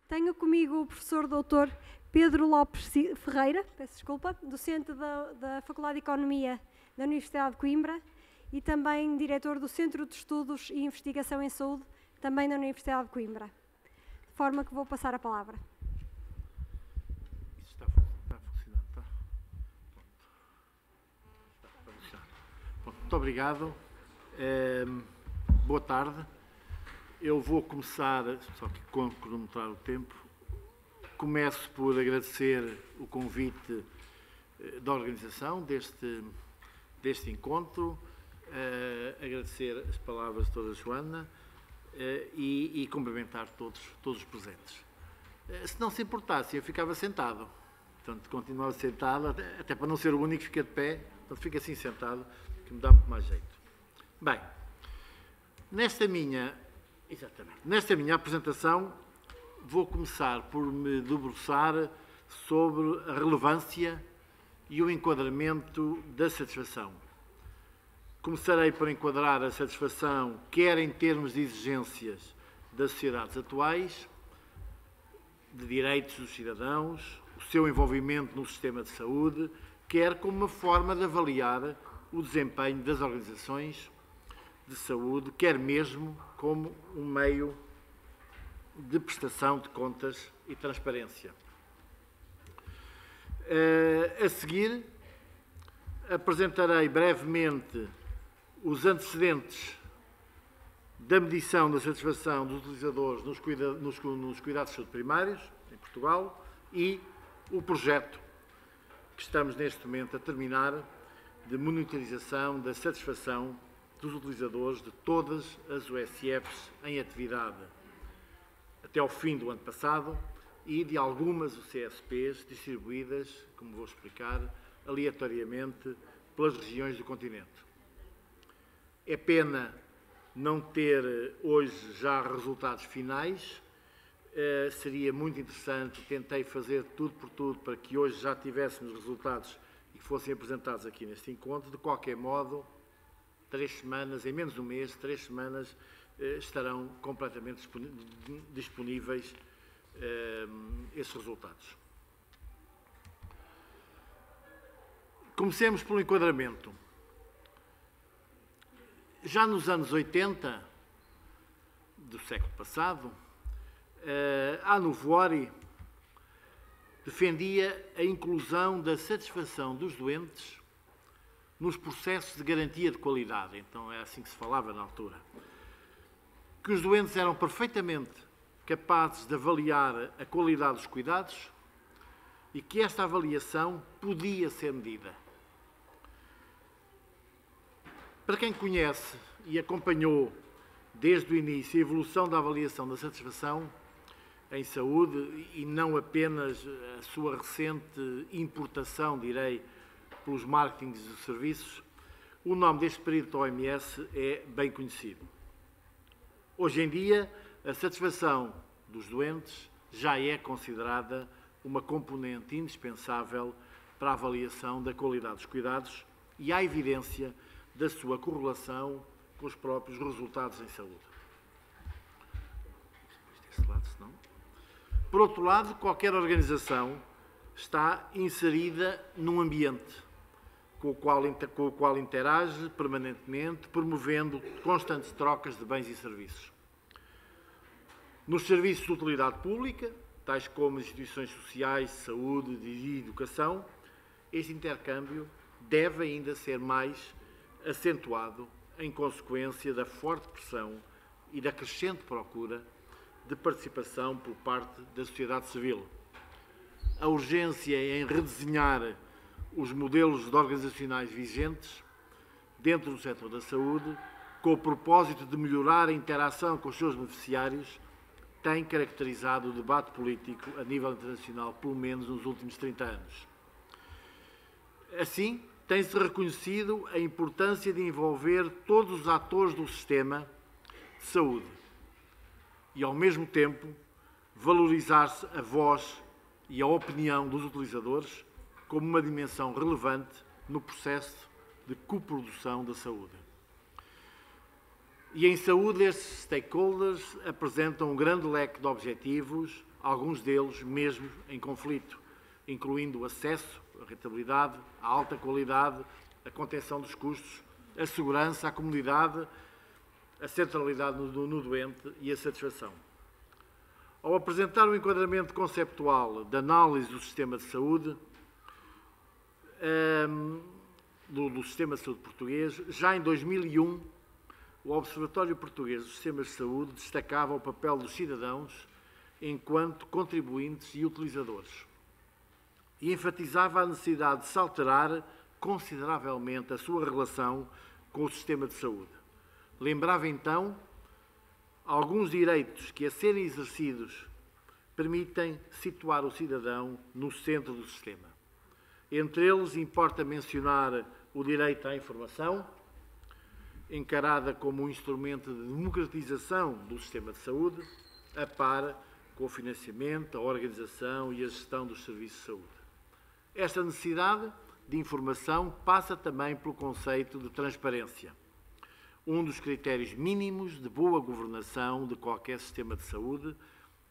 Tenho comigo o professor Dr. Pedro Lopes Ferreira, peço desculpa, docente da Faculdade de Economia da Universidade de Coimbra e também diretor do Centro de Estudos e Investigação em Saúde, também da Universidade de Coimbra. De forma que vou passar a palavra. Isso está funcionando, está? Está a funcionar. Muito obrigado. Boa tarde. Eu vou começar, só que com cronometrar o tempo, começo por agradecer o convite da organização deste encontro, agradecer as palavras de toda a Joana e cumprimentar todos os presentes. Se não se importasse, eu ficava sentado. Portanto, continuava sentado, até para não ser o único que fica de pé, portanto, fico assim sentado, que me dá muito mais jeito. Bem, nesta minha apresentação, vou começar por me debruçar sobre a relevância e o enquadramento da satisfação. Começarei por enquadrar a satisfação, quer em termos de exigências das sociedades atuais, de direitos dos cidadãos, o seu envolvimento no sistema de saúde, quer como uma forma de avaliar o desempenho das organizações de saúde, quer mesmo como um meio de prestação de contas e transparência. A seguir, apresentarei brevemente os antecedentes da medição da satisfação dos utilizadores nos cuidados de saúde primários, em Portugal, e o projeto que estamos neste momento a terminar de monitorização da satisfação dos utilizadores de todas as USFs em atividade até ao fim do ano passado e de algumas UCSPs distribuídas, como vou explicar, aleatoriamente pelas regiões do continente. É pena não ter hoje já resultados finais. Seria muito interessante, tentei fazer tudo por tudo para que hoje já tivéssemos resultados e que fossem apresentados aqui neste encontro. De qualquer modo, 3 semanas, em menos de um mês, 3 semanas, estarão completamente disponíveis esses resultados. Comecemos pelo enquadramento. Já nos anos 80 do século passado, a Nuvoori defendia a inclusão da satisfação dos doentes nos processos de garantia de qualidade. Então, é assim que se falava na altura. Que os doentes eram perfeitamente capazes de avaliar a qualidade dos cuidados e que esta avaliação podia ser medida. Para quem conhece e acompanhou desde o início a evolução da avaliação da satisfação em saúde e não apenas a sua recente importação, direi, pelos marketings de serviços, o nome deste período da OMS é bem conhecido. Hoje em dia, a satisfação dos doentes já é considerada uma componente indispensável para a avaliação da qualidade dos cuidados e há evidência da sua correlação com os próprios resultados em saúde. Por outro lado, qualquer organização está inserida num ambiente com o qual interage permanentemente, promovendo constantes trocas de bens e serviços. Nos serviços de utilidade pública, tais como instituições sociais, saúde e educação, este intercâmbio deve ainda ser mais acentuado em consequência da forte pressão e da crescente procura de participação por parte da sociedade civil. A urgência em redesenhar os modelos organizacionais vigentes dentro do setor da saúde, com o propósito de melhorar a interação com os seus beneficiários, tem caracterizado o debate político a nível internacional, pelo menos nos últimos 30 anos. Assim, tem-se reconhecido a importância de envolver todos os atores do sistema de saúde e, ao mesmo tempo, valorizar-se a voz e a opinião dos utilizadores como uma dimensão relevante no processo de coprodução da saúde. E em saúde, estes stakeholders apresentam um grande leque de objetivos alguns deles mesmo em conflito, incluindo o acesso, a rentabilidade, a alta qualidade, a contenção dos custos, a segurança, a comodidade, a centralidade no doente e a satisfação. Ao apresentar o enquadramento conceptual da análise do sistema de saúde, do sistema de saúde português, já em 2001, o Observatório Português dos Sistemas de Saúde destacava o papel dos cidadãos enquanto contribuintes e utilizadores e enfatizava a necessidade de se alterar consideravelmente a sua relação com o sistema de saúde. Lembrava então alguns direitos que, a serem exercidos, permitem situar o cidadão no centro do sistema. Entre eles, importa mencionar o direito à informação, encarada como um instrumento de democratização do sistema de saúde, a par com o financiamento, a organização e a gestão dos serviços de saúde. Esta necessidade de informação passa também pelo conceito de transparência, um dos critérios mínimos de boa governação de qualquer sistema de saúde,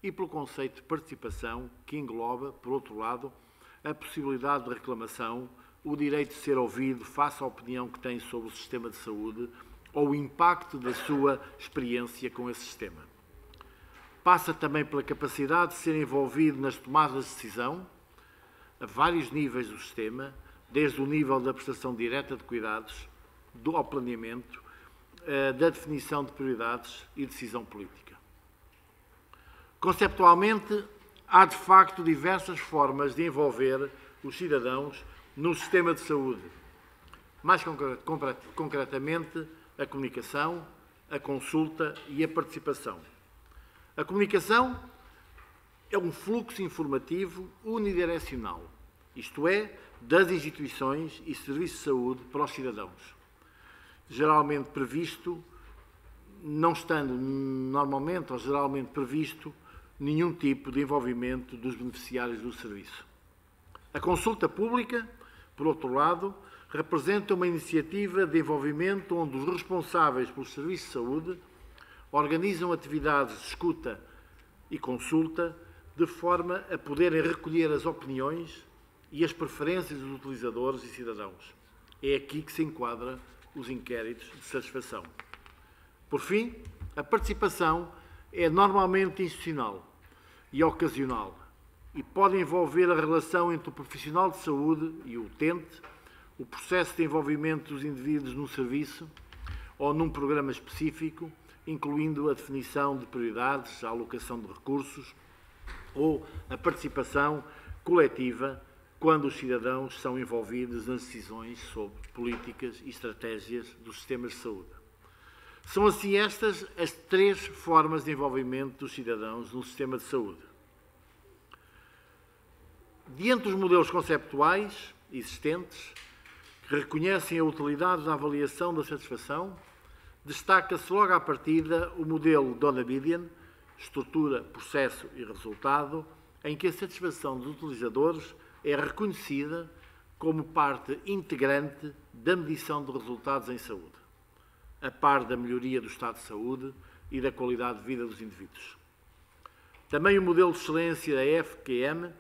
e pelo conceito de participação, que engloba, por outro lado, a possibilidade de reclamação, o direito de ser ouvido face à opinião que tem sobre o sistema de saúde ou o impacto da sua experiência com esse sistema. Passa também pela capacidade de ser envolvido nas tomadas de decisão, a vários níveis do sistema, desde o nível da prestação direta de cuidados, ao planeamento, da definição de prioridades e decisão política. Conceptualmente, há de facto diversas formas de envolver os cidadãos no sistema de saúde. Mais concretamente, a comunicação, a consulta e a participação. A comunicação é um fluxo informativo unidirecional, isto é, das instituições e serviços de saúde para os cidadãos, geralmente previsto, não estando normalmente ou geralmente previsto nenhum tipo de envolvimento dos beneficiários do serviço. A consulta pública, por outro lado, representa uma iniciativa de envolvimento onde os responsáveis pelos serviços de saúde organizam atividades de escuta e consulta de forma a poderem recolher as opiniões e as preferências dos utilizadores e cidadãos. É aqui que se enquadra os inquéritos de satisfação. Por fim, a participação é normalmente institucional e ocasional e pode envolver a relação entre o profissional de saúde e o utente, o processo de envolvimento dos indivíduos num serviço ou num programa específico, incluindo a definição de prioridades, a alocação de recursos ou a participação coletiva quando os cidadãos são envolvidos nas decisões sobre políticas e estratégias dos sistemas de saúde. São assim estas as três formas de envolvimento dos cidadãos no sistema de saúde. Diante dos modelos conceptuais existentes, que reconhecem a utilidade da avaliação da satisfação, destaca-se logo à partida o modelo Donabidian, estrutura, processo e resultado, em que a satisfação dos utilizadores é reconhecida como parte integrante da medição de resultados em saúde, a par da melhoria do estado de saúde e da qualidade de vida dos indivíduos. Também o modelo de excelência da FQM,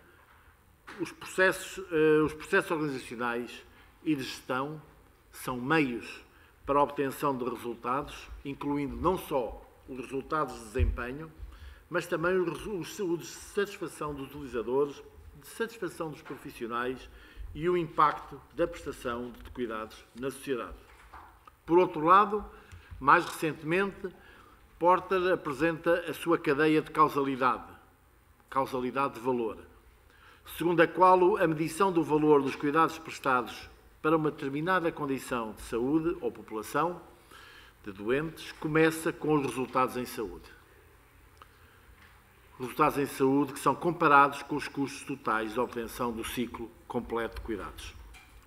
os processos organizacionais e de gestão são meios para a obtenção de resultados, incluindo não só os resultados de desempenho, mas também os de satisfação dos utilizadores, de satisfação dos profissionais e o impacto da prestação de cuidados na sociedade. Por outro lado, mais recentemente, Porter apresenta a sua cadeia de causalidade de valor, segundo a qual a medição do valor dos cuidados prestados para uma determinada condição de saúde ou população de doentes começa com os resultados em saúde. Resultados em saúde que são comparados com os custos totais de obtenção do ciclo completo de cuidados.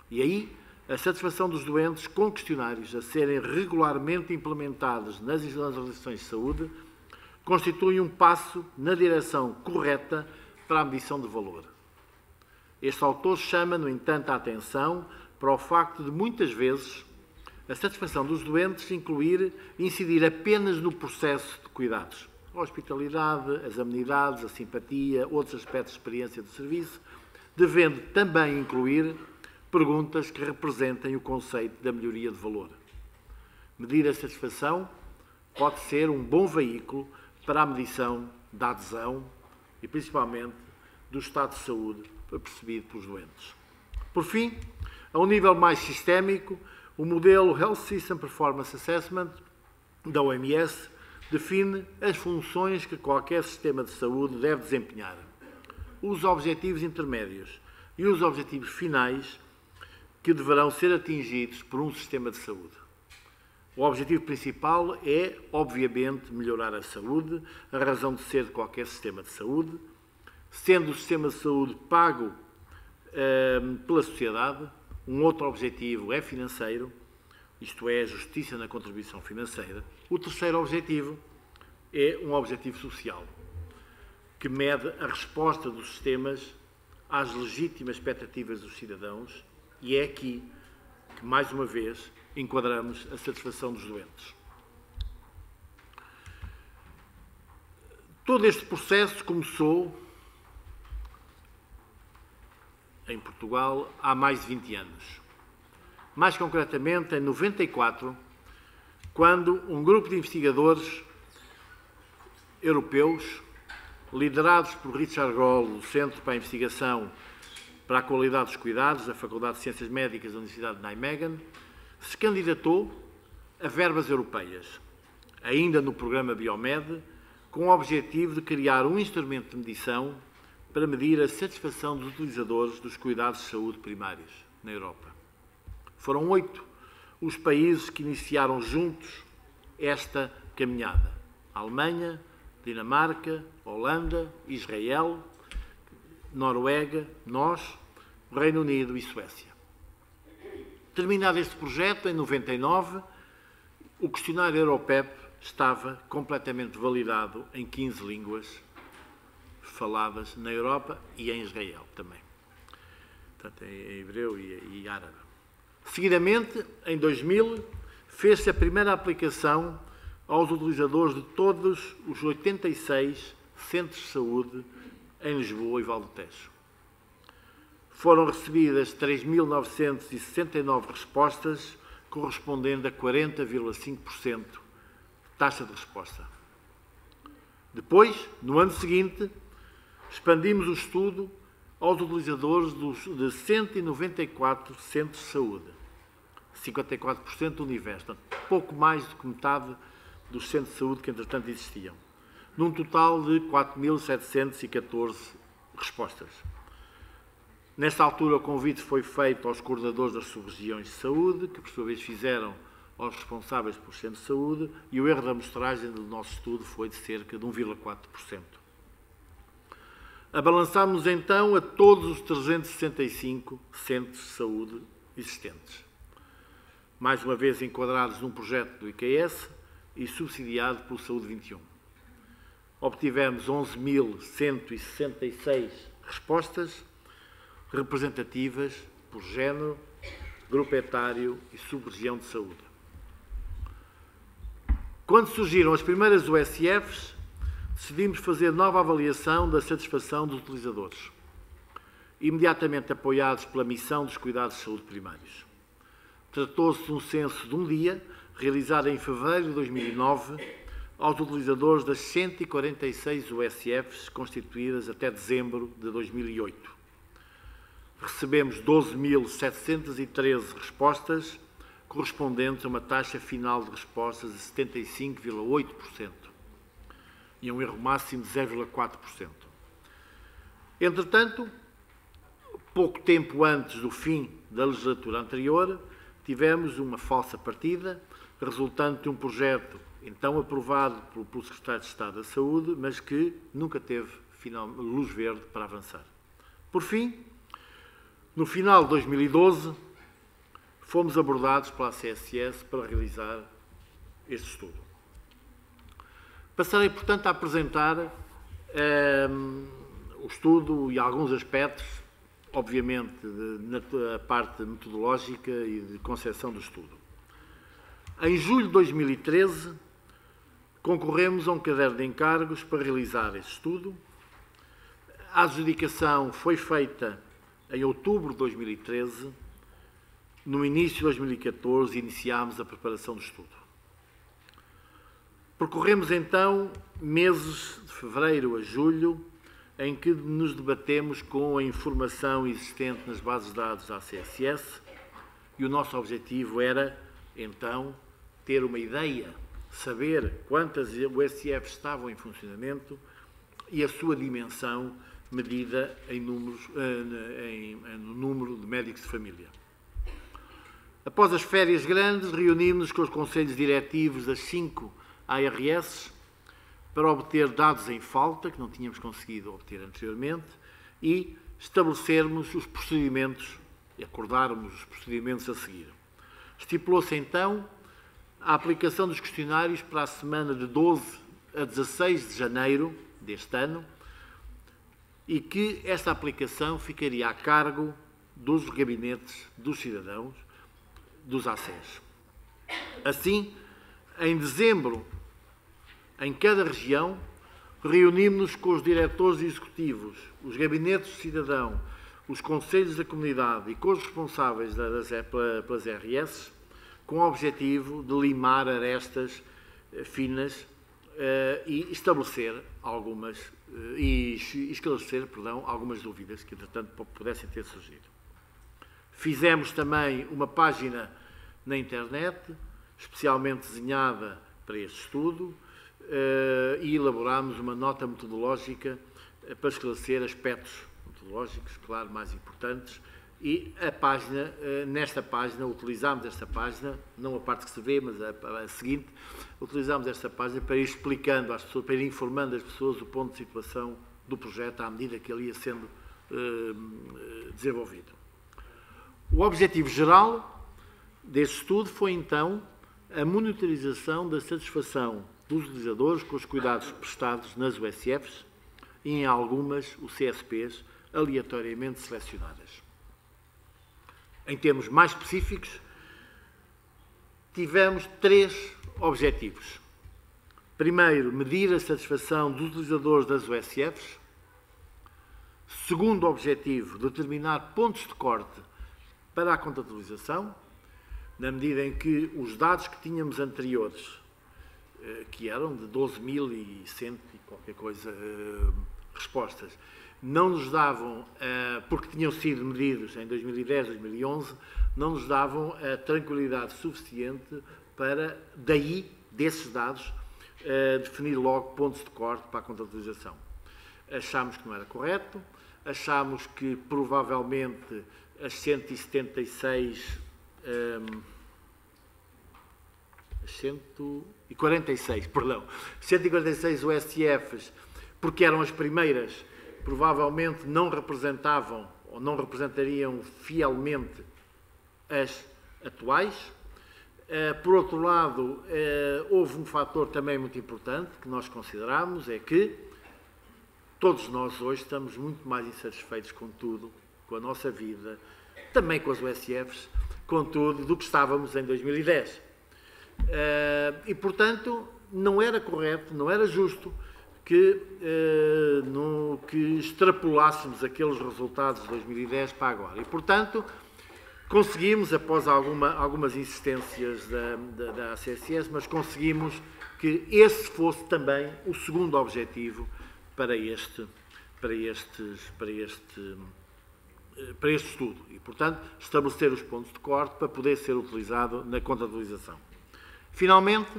E aí, a satisfação dos doentes com questionários a serem regularmente implementados nas organizações de saúde constitui um passo na direção correta para a medição de valor. Este autor chama, no entanto, a atenção para o facto de, muitas vezes, a satisfação dos doentes incidir apenas no processo de cuidados, a hospitalidade, as amenidades, a simpatia, outros aspectos de experiência do serviço, devendo também incluir perguntas que representem o conceito da melhoria de valor. Medir a satisfação pode ser um bom veículo para a medição da adesão e, principalmente, do estado de saúde percebido pelos doentes. Por fim, a um nível mais sistémico, o modelo Health System Performance Assessment da OMS define as funções que qualquer sistema de saúde deve desempenhar, os objetivos intermédios e os objetivos finais que deverão ser atingidos por um sistema de saúde. O objetivo principal é, obviamente, melhorar a saúde, a razão de ser de qualquer sistema de saúde, sendo o sistema de saúde pago pela sociedade. Um outro objetivo é financeiro, isto é, a justiça na contribuição financeira. O terceiro objetivo é um objetivo social, que mede a resposta dos sistemas às legítimas expectativas dos cidadãos, e é aqui que, mais uma vez, enquadramos a satisfação dos doentes. Todo este processo começou em Portugal há mais de 20 anos. Mais concretamente, em 94, quando um grupo de investigadores europeus, liderados por Richard Groll, do Centro para a Investigação para a Qualidade dos Cuidados, da Faculdade de Ciências Médicas da Universidade de Nijmegen, se candidatou a verbas europeias, ainda no programa Biomed, com o objetivo de criar um instrumento de medição para medir a satisfação dos utilizadores dos cuidados de saúde primários na Europa. Foram 8 os países que iniciaram juntos esta caminhada: a Alemanha, Dinamarca, Holanda, Israel, Noruega, nós, o Reino Unido e Suécia. Terminado este projeto, em 99, o questionário Europep estava completamente validado em 15 línguas faladas na Europa e em Israel também. Portanto, em hebreu e árabe. Seguidamente, em 2000, fez-se a primeira aplicação aos utilizadores de todos os 86 centros de saúde em Lisboa e Val do Tejo. Foram recebidas 3.969 respostas, correspondendo a 40,5% de taxa de resposta. Depois, no ano seguinte, expandimos o estudo aos utilizadores de 194 centros de saúde, 54% do universo, portanto, pouco mais do que metade dos centros de saúde que, entretanto, existiam, num total de 4.714 respostas. Nesta altura, o convite foi feito aos coordenadores das sub-regiões de saúde, que, por sua vez, fizeram aos responsáveis pelos centros de saúde, e o erro da amostragem do nosso estudo foi de cerca de 1,4%. Abalançámos, então, a todos os 365 centros de saúde existentes, mais uma vez enquadrados num projeto do IQS e subsidiado pelo Saúde 21. Obtivemos 11.166 respostas representativas por género, grupo etário e sub-região de saúde. Quando surgiram as primeiras USFs, decidimos fazer nova avaliação da satisfação dos utilizadores, imediatamente apoiados pela missão dos cuidados de saúde primários. Tratou-se de um censo de um dia, realizado em fevereiro de 2009, aos utilizadores das 146 USFs constituídas até dezembro de 2008. Recebemos 12.713 respostas, correspondentes a uma taxa final de respostas de 75,8% e um erro máximo de 0,4%. Entretanto, pouco tempo antes do fim da legislatura anterior, tivemos uma falsa partida, resultante de um projeto então aprovado pelo Secretário de Estado da Saúde, mas que nunca teve luz verde para avançar. Por fim, no final de 2012, fomos abordados pela ACSS para realizar este estudo. Passarei, portanto, a apresentar o estudo e alguns aspectos, obviamente, na parte metodológica e de concepção do estudo. Em julho de 2013, concorremos a um caderno de encargos para realizar este estudo. A adjudicação foi feita em outubro de 2013. No início de 2014, iniciámos a preparação do estudo. Percorremos então meses de fevereiro a julho, em que nos debatemos com a informação existente nas bases de dados da ACSS, e o nosso objetivo era, então, ter uma ideia, saber quantas USFs estavam em funcionamento e a sua dimensão medida em números, no número de médicos de família. Após as férias grandes, reunimos-nos com os conselhos diretivos das 5 ARS para obter dados em falta, que não tínhamos conseguido obter anteriormente, e estabelecermos os procedimentos, e acordarmos os procedimentos a seguir. Estipulou-se então a aplicação dos questionários para a semana de 12 a 16 de janeiro deste ano, e que esta aplicação ficaria a cargo dos gabinetes dos cidadãos, dos ACES. Assim, em dezembro, em cada região, reunimos-nos com os diretores executivos, os gabinetes de cidadão, os conselhos da comunidade e com os responsáveis pelas RS, com o objetivo de limar arestas finas e estabelecer algumas e esclarecer, algumas dúvidas que, entretanto, pudessem ter surgido. Fizemos também uma página na internet, especialmente desenhada para este estudo, e elaborámos uma nota metodológica para esclarecer aspectos metodológicos, claro, mais importantes, e a página, nesta página, utilizámos esta página, não a parte que se vê, mas a seguinte, utilizámos esta página para ir explicando às pessoas, para ir informando as pessoas o ponto de situação do projeto à medida que ele ia sendo desenvolvido. O objetivo geral deste estudo foi, então, a monitorização da satisfação dos utilizadores com os cuidados prestados nas USFs e, em algumas, os CSPs, aleatoriamente selecionadas. Em termos mais específicos, tivemos 3 objetivos. Primeiro, medir a satisfação dos utilizadores das USFs. Segundo objetivo, determinar pontos de corte para a contabilização, na medida em que os dados que tínhamos anteriores, que eram de 12.100 e qualquer coisa respostas, não nos davam, porque tinham sido medidos em 2010, 2011, não nos davam a tranquilidade suficiente para, daí, desses dados, definir logo pontos de corte para a contabilização. Achámos que não era correto, achámos que provavelmente as 146 USFs, porque eram as primeiras, provavelmente não representavam ou não representariam fielmente as atuais. Por outro lado, houve um fator também muito importante que nós consideramos, é que todos nós hoje estamos muito mais insatisfeitos com tudo, com a nossa vida, também com as USFs, com tudo, do que estávamos em 2010. E, portanto, não era correto, não era justo que extrapolássemos aqueles resultados de 2010 para agora. E, portanto, conseguimos, após algumas insistências da ACSS, mas conseguimos que esse fosse também o segundo objetivo para este estudo. E, portanto, estabelecer os pontos de corte para poder ser utilizado na contabilização. Finalmente,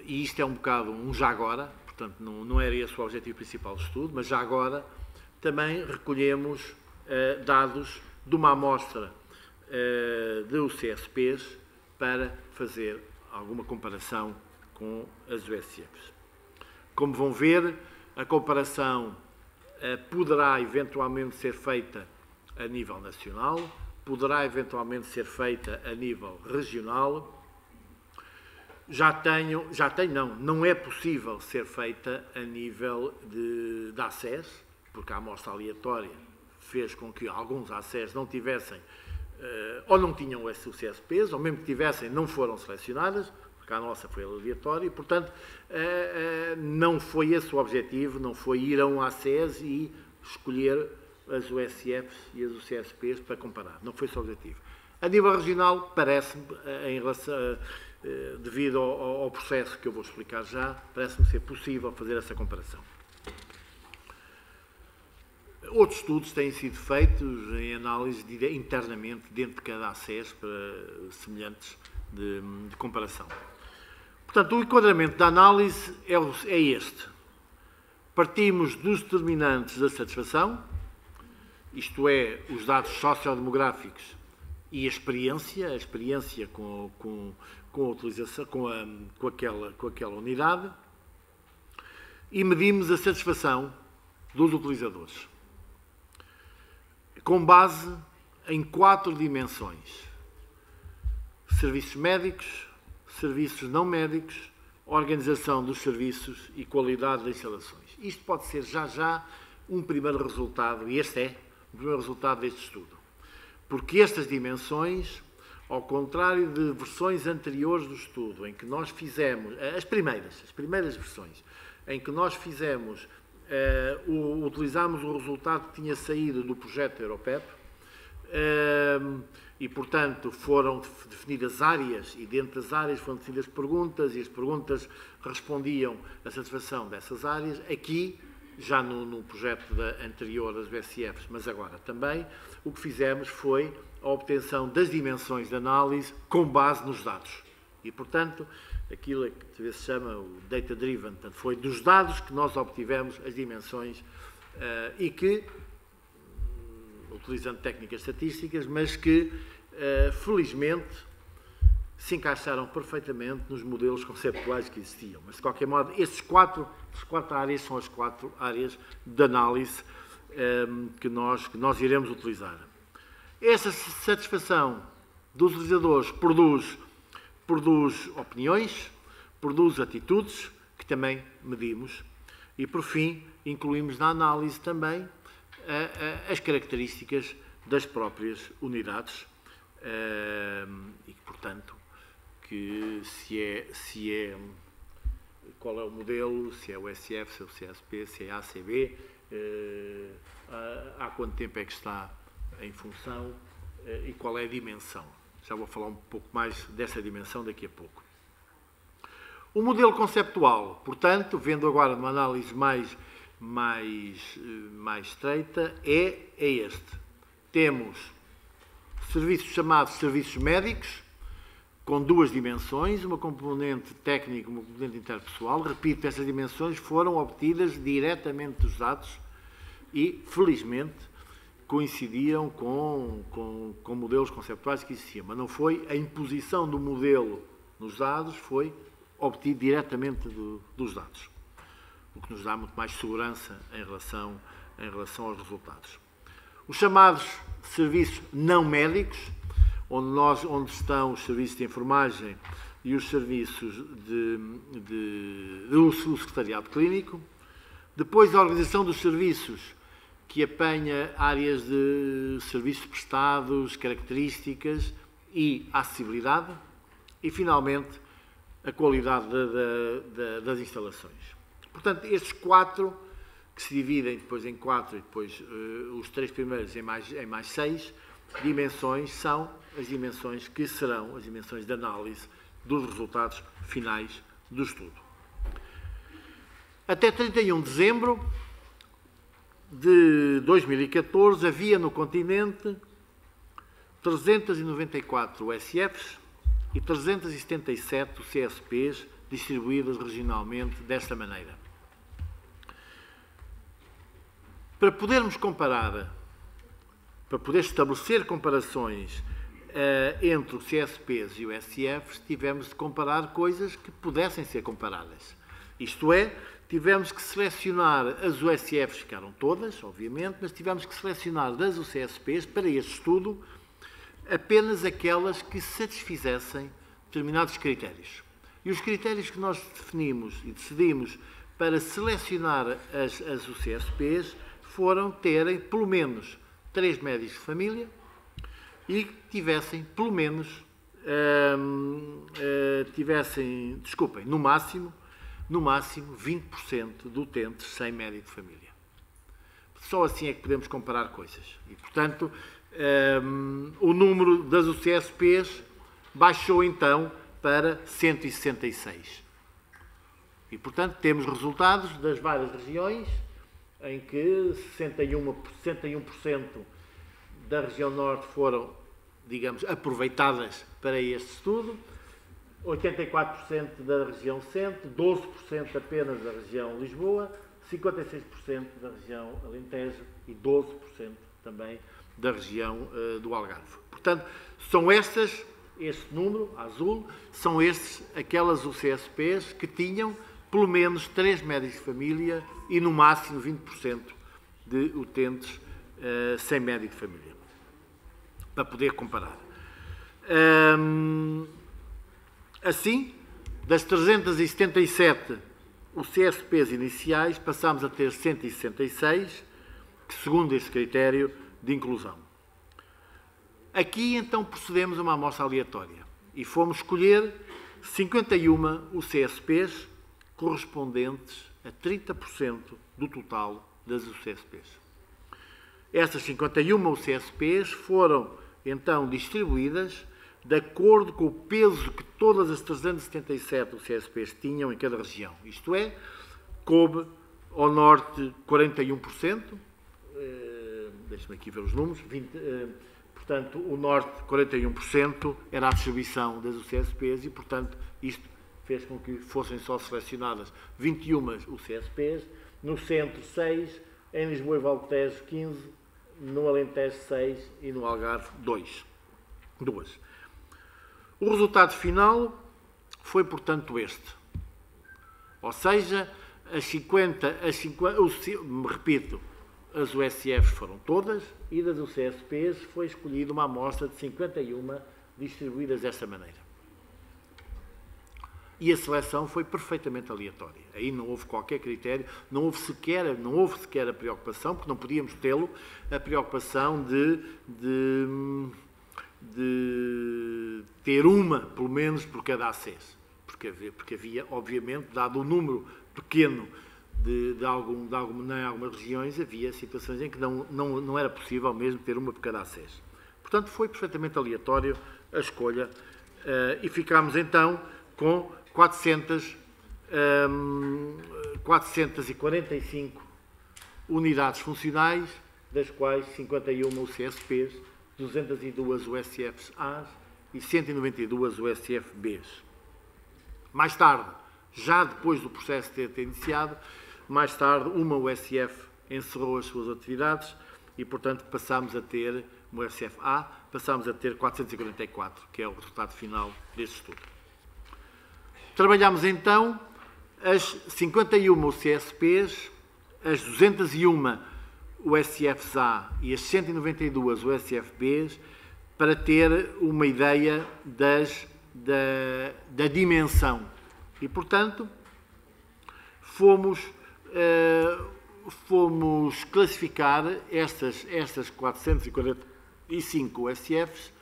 e isto é um bocado um já agora, portanto, não era esse o objetivo principal do estudo, mas já agora também recolhemos dados de uma amostra de UCSPs para fazer alguma comparação com as USFs. Como vão ver, a comparação poderá eventualmente ser feita a nível nacional, poderá eventualmente ser feita a nível regional. Não é possível ser feita a nível de ACES, porque a amostra aleatória fez com que alguns ACES não tivessem, ou não tinham os CSPs, ou mesmo que tivessem, não foram selecionadas, porque a nossa foi aleatória e, portanto, não foi esse o objetivo, não foi ir a um ACES e escolher as USFs e as UCSPs para comparar. Não foi esse o objetivo. A nível regional, parece-me, em relação, devido ao processo que eu vou explicar já, parece-me ser possível fazer essa comparação. Outros estudos têm sido feitos em análise internamente dentro de cada ACES para semelhantes de comparação. Portanto, o enquadramento da análise é este. Partimos dos determinantes da satisfação, isto é, os dados sociodemográficos e a experiência com a utilização, com aquela unidade, e medimos a satisfação dos utilizadores, com base em 4 dimensões: serviços médicos, serviços não médicos, organização dos serviços e qualidade das instalações. Isto pode ser já um primeiro resultado, e este é o primeiro resultado deste estudo. Porque estas dimensões, ao contrário de versões anteriores do estudo, em que nós fizemos, as primeiras versões, em que nós fizemos, utilizámos o resultado que tinha saído do projeto Europep, e, portanto, foram definidas áreas, e dentro das áreas foram definidas perguntas, e as perguntas respondiam à satisfação dessas áreas. Aqui, já no projeto anterior das USFs, mas agora também, o que fizemos foi a obtenção das dimensões de análise com base nos dados. E, portanto, aquilo é que às vezes se chama o data-driven, portanto, foi dos dados que nós obtivemos as dimensões e que, utilizando técnicas estatísticas, mas que, felizmente, se encaixaram perfeitamente nos modelos conceptuais que existiam. Mas, de qualquer modo, as quatro áreas são as 4 áreas de análise que nós iremos utilizar. Essa satisfação dos utilizadores produz opiniões, produz atitudes, que também medimos, e, por fim, incluímos na análise também as características das próprias unidades e, portanto, que qual é o modelo, se é o SF, se é o CSP, se é a ACB, há quanto tempo é que está em função e qual é a dimensão. Já vou falar um pouco mais dessa dimensão daqui a pouco. O modelo conceptual, portanto, vendo agora numa análise mais estreita, é este. Temos serviços chamados serviços médicos, com 2 dimensões, uma componente técnica e uma componente interpessoal. Repito, essas dimensões foram obtidas diretamente dos dados e, felizmente, coincidiram com modelos conceptuais que existiam. Mas não foi a imposição do modelo nos dados, foi obtido diretamente dos dados, o que nos dá muito mais segurança em relação aos resultados. Os chamados serviços não médicos, onde estão os serviços de enfermagem e os serviços do secretariado clínico. Depois, a organização dos serviços, que apanha áreas de serviços prestados, características e acessibilidade. E, finalmente, a qualidade das instalações. Portanto, estes 4, que se dividem depois em 4 e depois os 3 primeiros em mais 6 dimensões, são as dimensões que serão as dimensões de análise dos resultados finais do estudo. Até 31 de dezembro de 2014, havia no continente 394 USFs e 377 CSPs distribuídas regionalmente desta maneira. Para podermos comparar, para poder estabelecer comparações entre os CSPs e os USFs, tivemos de comparar coisas que pudessem ser comparadas. Isto é, tivemos que selecionar as USFs, ficaram todas, obviamente, mas tivemos que selecionar das UCSPs, para este estudo, apenas aquelas que satisfizessem determinados critérios. E os critérios que nós definimos e decidimos para selecionar as UCSPs foram terem pelo menos 3 médicos de família e que tivessem pelo menos no máximo 20% de utentes sem médico de família. Só assim é que podemos comparar coisas. E, portanto, o número das UCSPs baixou então para 166. E, portanto, temos resultados das várias regiões, em que 61% da região norte foram, digamos, aproveitadas para este estudo, 84% da região centro, 12% apenas da região Lisboa, 56% da região Alentejo e 12% também da região do Algarve. Portanto, são este número, azul, são aquelas UCSPs que tinham pelo menos 3 médicos de família e no máximo 20% de utentes sem médico de família, para poder comparar. Assim, das 377 UCSPs iniciais, passámos a ter 166, segundo este critério de inclusão. Aqui, então, procedemos a uma amostra aleatória e fomos escolher 51 UCSPs correspondentes a 30% do total das UCSPs. Essas 51 UCSPs foram, então, distribuídas de acordo com o peso que todas as 377 UCSPs tinham em cada região. Isto é, coube ao norte 41%, deixe-me aqui ver os números, portanto, o norte 41% era a distribuição das UCSPs e, portanto, isto fez com que fossem só selecionadas 21 UCSPs, no centro 6, em Lisboa e Valtejo 15, no Alentejo 6 e no Algarve 2. O resultado final foi, portanto, este. Ou seja, repito, as USFs foram todas e das UCSPs foi escolhida uma amostra de 51 distribuídas desta maneira. E a seleção foi perfeitamente aleatória. Aí não houve qualquer critério, não houve sequer a preocupação, porque não podíamos tê-lo, a preocupação de ter uma, pelo menos, por cada ACES. Porque havia, obviamente, dado o número pequeno em algumas regiões, havia situações em que não era possível mesmo ter uma por cada ACES. Portanto, foi perfeitamente aleatório a escolha e ficámos, então, com 445 unidades funcionais, das quais 51 UCSPs, 202 USFs-As e 192 USF-Bs. Mais tarde, já depois do processo ter iniciado, mais tarde uma USF encerrou as suas atividades e, portanto, passámos a ter, uma USF-A, passámos a ter 444, que é o resultado final deste estudo. Trabalhámos, então, as 51 UCSPs, as 201 USFs-A e as 192 USF-Bs, para ter uma ideia da dimensão. E, portanto, fomos classificar estas 445 USFs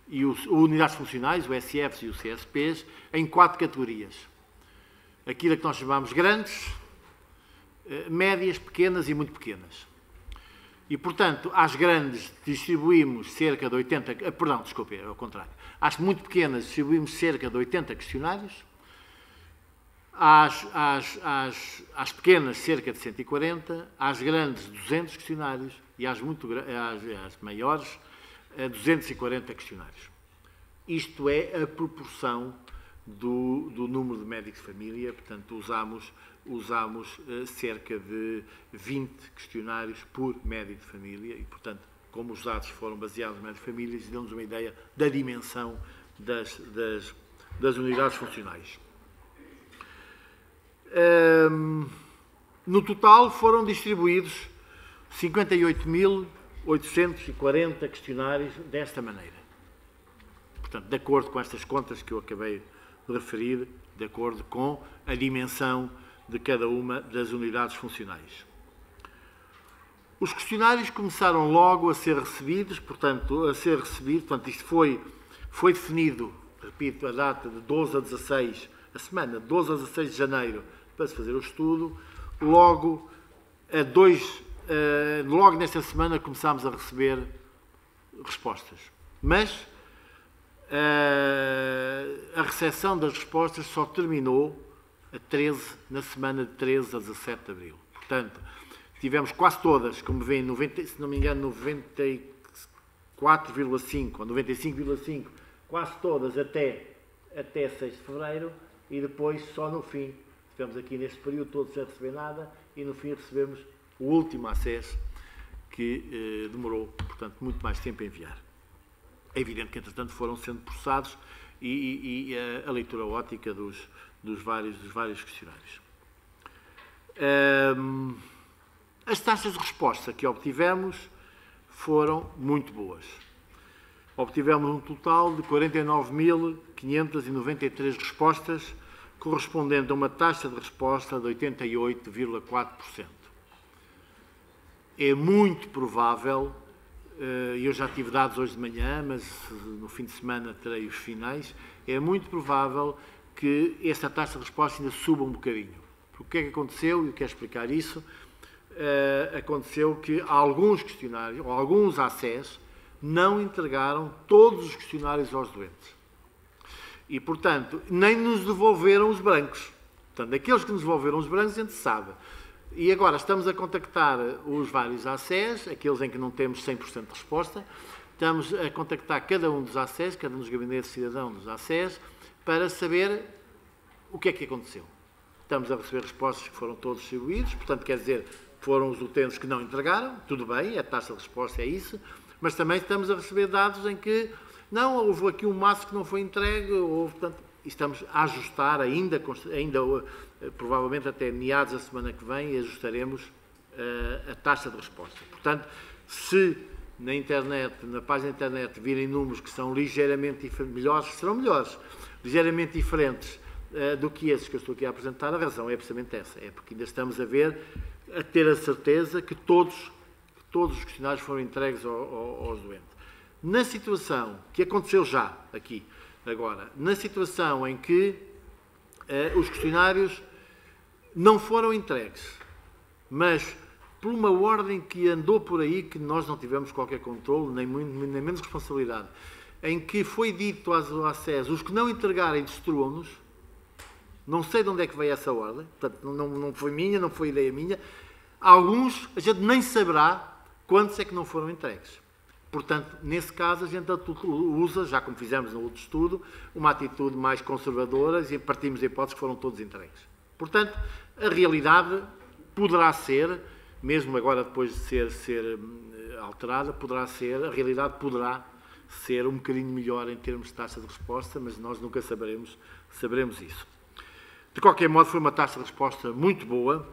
e unidades funcionais, USFs e UCSPs, em 4 categorias. Aquilo que nós chamamos grandes, médias, pequenas e muito pequenas. E, portanto, às grandes distribuímos cerca de 80... Perdão, desculpe, é ao contrário. Às muito pequenas distribuímos cerca de 80 questionários, às pequenas cerca de 140, às grandes 200 questionários e às maiores 240 questionários. Isto é a proporção do número de médicos de família, portanto, usamos cerca de 20 questionários por médico de família e, portanto, como os dados foram baseados em médicos de família, dão-nos uma ideia da dimensão das unidades funcionais. No total foram distribuídos 58.840 questionários desta maneira. Portanto, de acordo com estas contas que eu acabei de referir, de acordo com a dimensão de cada uma das unidades funcionais. Os questionários começaram logo a ser recebidos, portanto, isto foi definido repito, a data de 12 a 16, a semana de 12 a 16 de janeiro, para se fazer o estudo. Logo nesta semana começámos a receber respostas. Mas a recepção das respostas só terminou na semana de 13 a 17 de abril. Portanto, tivemos quase todas, como veem, se não me engano, 94,5 ou 95,5, quase todas até 6 de fevereiro, e depois, só no fim, tivemos aqui neste período todo sem receber nada, e no fim recebemos o último acesso, que demorou, portanto, muito mais tempo a enviar. É evidente que, entretanto, foram sendo processados e a leitura ótica dos vários questionários. As taxas de resposta que obtivemos foram muito boas. Obtivemos um total de 49.593 respostas, correspondendo a uma taxa de resposta de 88,4%. É muito provável, eu já tive dados hoje de manhã, mas no fim de semana terei os finais, é muito provável que esta taxa de resposta ainda suba um bocadinho. Porque o que é que aconteceu? E eu quero explicar isso. Aconteceu que alguns questionários, ou alguns ACES, não entregaram todos os questionários aos doentes. E, portanto, nem nos devolveram os brancos. Portanto, aqueles que nos devolveram os brancos, a gente sabe. E agora estamos a contactar os vários ACES, aqueles em que não temos 100% de resposta. Estamos a contactar cada um dos ACES, cada um dos gabinetes de cidadão dos ACES, para saber o que é que aconteceu. Estamos a receber respostas que foram todos distribuídos, portanto, quer dizer, foram os utentes que não entregaram, tudo bem, a taxa de resposta é isso, mas também estamos a receber dados em que, não, houve aqui um maço que não foi entregue, portanto, estamos a ajustar ainda provavelmente até meados da semana que vem, ajustaremos a taxa de resposta. Portanto, se na página da internet, virem números que são ligeiramente melhores, serão melhores, ligeiramente diferentes do que esses que eu estou aqui a apresentar, a razão é precisamente essa, é porque ainda estamos a ter a certeza que todos os questionários foram entregues aos doentes. Na situação que aconteceu já aqui, agora, na situação em que os questionários não foram entregues, mas por uma ordem que andou por aí, que nós não tivemos qualquer controle, nem menos responsabilidade, em que foi dito às ACES, os que não entregarem destruam-nos, não sei de onde é que veio essa ordem, portanto, não foi minha, não foi ideia minha, alguns a gente nem saberá quantos é que não foram entregues. Portanto, nesse caso, a gente usa, já como fizemos no outro estudo, uma atitude mais conservadora e partimos da hipótese que foram todos entregues. Portanto, a realidade poderá ser, mesmo agora depois de ser alterada, a realidade poderá ser um bocadinho melhor em termos de taxa de resposta, mas nós nunca saberemos isso. De qualquer modo, foi uma taxa de resposta muito boa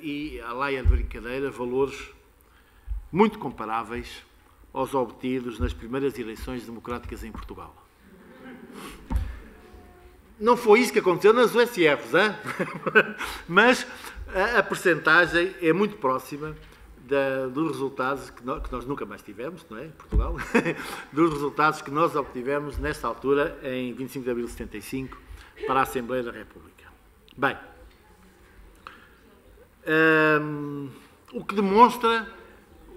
e, à laia de brincadeira, valores muito comparáveis aos obtidos nas primeiras eleições democráticas em Portugal. Não foi isso que aconteceu nas USFs, hein? Mas a percentagem é muito próxima dos resultados que nós nunca mais tivemos, não é, em Portugal, dos resultados que nós obtivemos nesta altura, em 25 de abril de 75, para a Assembleia da República. Bem, o que demonstra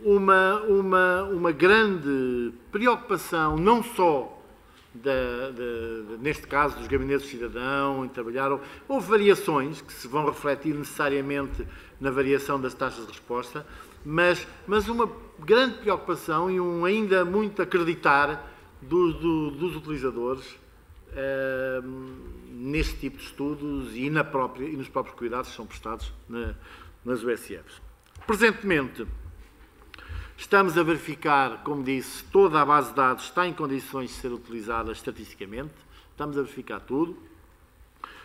uma grande preocupação, não só neste caso dos gabinetes de cidadão, houve variações que se vão refletir necessariamente na variação das taxas de resposta, mas uma grande preocupação e ainda muito acreditar dos utilizadores neste tipo de estudos e nos próprios cuidados que são prestados nas USFs. Presentemente, estamos a verificar, como disse, toda a base de dados está em condições de ser utilizada estatisticamente, estamos a verificar tudo.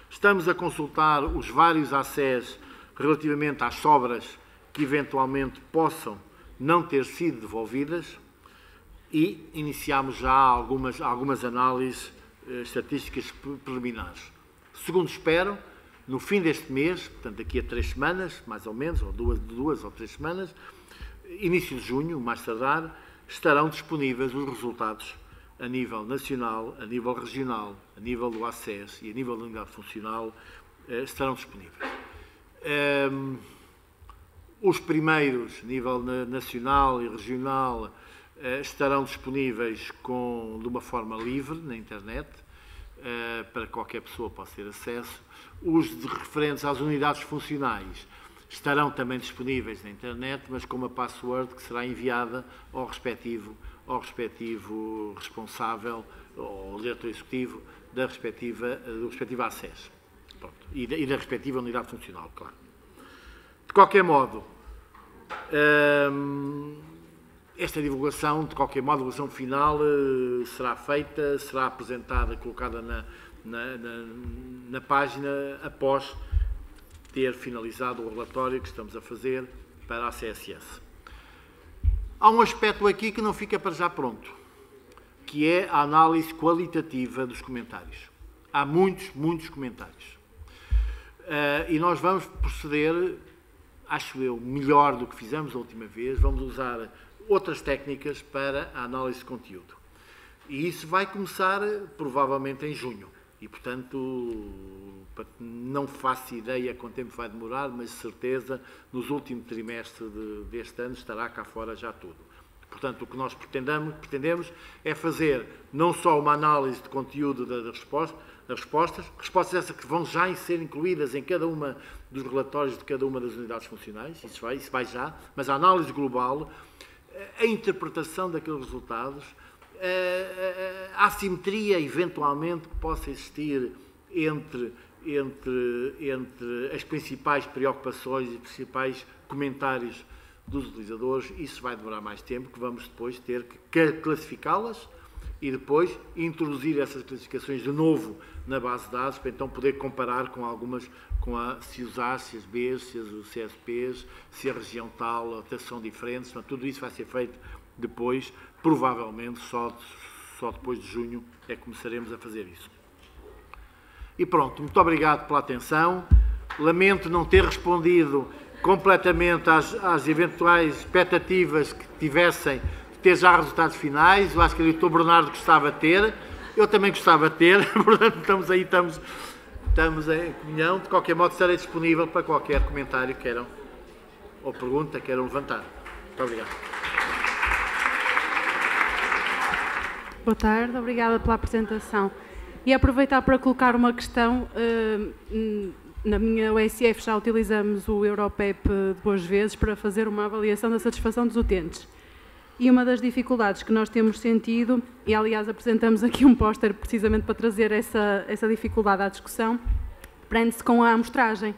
Estamos a consultar os vários ACES relativamente às sobras que eventualmente possam não ter sido devolvidas e iniciamos já algumas análises estatísticas preliminares. Segundo espero, no fim deste mês, portanto daqui a 3 semanas, mais ou menos, ou duas ou 3 semanas, início de junho, mais tardar, estarão disponíveis os resultados a nível nacional, a nível regional, a nível do ACES e a nível da unidade funcional estarão disponíveis. Os primeiros, a nível nacional e regional, estarão disponíveis de uma forma livre na internet, para que qualquer pessoa possa ter acesso. Os referentes às unidades funcionais estarão também disponíveis na internet, mas com uma password que será enviada ao respectivo responsável, ou diretor executivo do respectivo ACES. Pronto. E da respectiva unidade funcional, claro. De qualquer modo, esta divulgação, a divulgação final será feita, será apresentada, colocada na página após ter finalizado o relatório que estamos a fazer para a CSS. Há um aspecto aqui que não fica para já pronto, que é a análise qualitativa dos comentários. Há muitos comentários. E nós vamos proceder, acho eu, melhor do que fizemos a última vez. Vamos usar outras técnicas para a análise de conteúdo. E isso vai começar provavelmente em junho. E, portanto, não faço ideia quanto tempo vai demorar, mas de certeza, nos últimos trimestres deste ano, estará cá fora já tudo. Portanto, o que nós pretendemos é fazer não só uma análise de conteúdo das respostas essas que vão já ser incluídas em cada uma dos relatórios de cada uma das unidades funcionais, isso vai já, mas a análise global, a interpretação daqueles resultados, a assimetria, eventualmente, que possa existir entre as principais preocupações e principais comentários dos utilizadores. Isso vai demorar mais tempo, que vamos depois ter que classificá-las e depois introduzir essas classificações de novo na base de dados, para então poder comparar com algumas, se os A's, se as B's, se os CSPs, se a região tal, até são diferentes. Então, tudo isso vai ser feito depois, provavelmente só depois de junho é que começaremos a fazer isso. E pronto, muito obrigado pela atenção. Lamento não ter respondido completamente às eventuais expectativas que tivessem de ter já resultados finais. Eu acho que o Dr. Bernardo gostava de ter, eu também gostava de ter, portanto estamos em comunhão. De qualquer modo, estarei disponível para qualquer comentário que queiram ou pergunta que queiram levantar. Muito obrigado. Boa tarde, obrigada pela apresentação. E aproveitar para colocar uma questão. Na minha USF já utilizamos o Europep duas vezes para fazer uma avaliação da satisfação dos utentes. E uma das dificuldades que nós temos sentido, e aliás apresentamos aqui um póster precisamente para trazer essa dificuldade à discussão, prende-se com a amostragem.